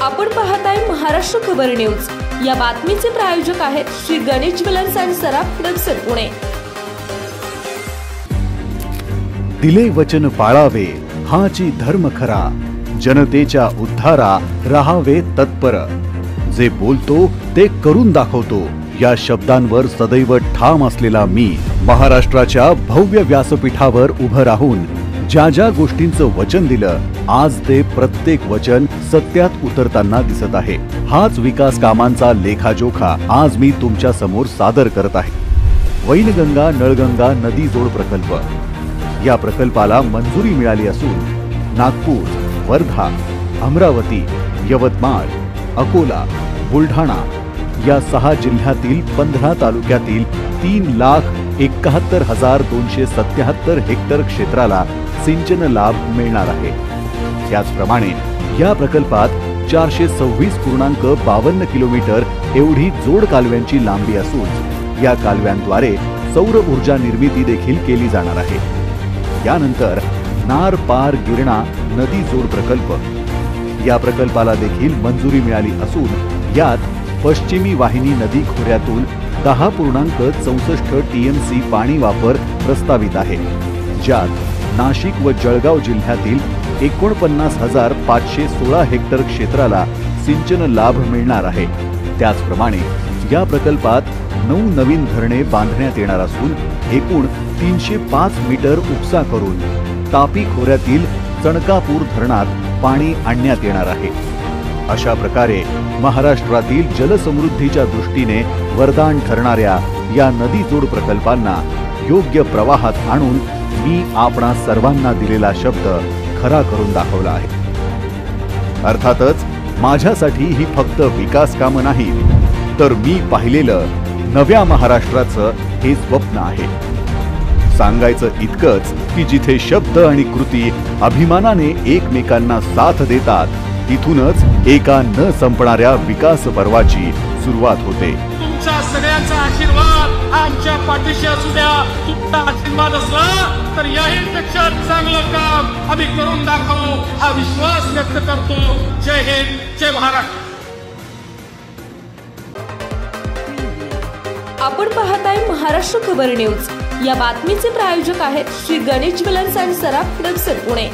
आपण पाहताय महाराष्ट्र खबर न्यूज। या बातमीचे प्रायोजक आहेत Shri Ganesh jewellers and Saraf clubs Pune. दिले वचन पाळावे हाची धर्म खरा, जनतेच्या उद्धारा राहावे तत्पर। जे बोलतो ते करून दाखवतो, या शब्दांवर सदैव ठाम असलेला मी महाराष्ट्राच्या भव्य व्यासपीठावर उभं राहून ज्या ज्या गोष्टींचं वचन दिलं, आज ते प्रत्येक वचन सत्यात उतरताना दिसत आहे। हाच विकास कामांचा लेखाजोखा आज मी तुमच्या समोर सादर करत आहे। वैनगंगा नळगंगा नदी जोड प्रकल्प, या प्रकल्पाला मंजुरी मिळाली असून नागपूर, वर्धा, अमरावती, यवतमाळ, अकोला, बुलढाणा या 6 जिल्ह्यातील 15 तालुक्यातील 3,71,277 हेक्टर क्षेत्राला सिंचन लाभ मिळणार आहे। त्याचप्रमाणे या प्रकल्पात 426.52 किलोमीटर एवढी जोड कालव्यांची लांबी असून या कालव्यांद्वारे सौर ऊर्जा निर्मिती देखील केली जाणार आहे। यानंतर नार पार गिरणा नदी जोड प्रकल्प, या प्रकल्पाला देखील मंजुरी मिळाली असून यात पश्चिमी वाहिनी नदी खोऱ्यातून 10.64 TMC पाणी वापर प्रस्तावित आहे, ज्यात नाशिक व जळगाव जिल्ह्यातील 49,516 हेक्टर क्षेत्राला सिंचन लाभ मिळणार आहे। त्याचप्रमाणे या प्रकल्पात 9 नवीन धरणे बांधण्यात येणार असून एकूण 305 मीटर उपसा करून तापी खोऱ्यातील चणकापूर धरणात पाणी आणण्यात येणार आहे। अशा प्रकारे महाराष्ट्रातील जलसमृद्धीच्या दृष्टीने वरदान ठरणाऱ्या या नदी जोड प्रकल्पांना योग्य प्रवाहात आणून मी आपणा सर्वांना दिलेला शब्द खरा करून दाखवला आहे। अर्थातच माझ्यासाठी ही फक्त विकास कामं नाही, तर मी पाहिलेलं नव्या महाराष्ट्राचं हे स्वप्न आहे। सांगायचं इतकंच की जिथे शब्द आणि कृती अभिमानाने एकमेकांना साथ देतात, तिथूनच एका न संपणाऱ्या विकास पर्वाची सुरुवात होते। तुमच्या सगळ्यांचा आशीर्वाद आमच्या पाठीशी असू द्या। तुमचा आशीर्वाद असला तर याहीपेक्षा चांगलं काम आम्ही करून दाखवू, हा विश्वास व्यक्त करतो। जय हिंद, जय महाराष्ट्र। आपण पाहताय महाराष्ट्र खबर न्यूज। या बातमीचे प्रायोजक आहेत Shri Ganesh jewellers and Saraf clubs Pune.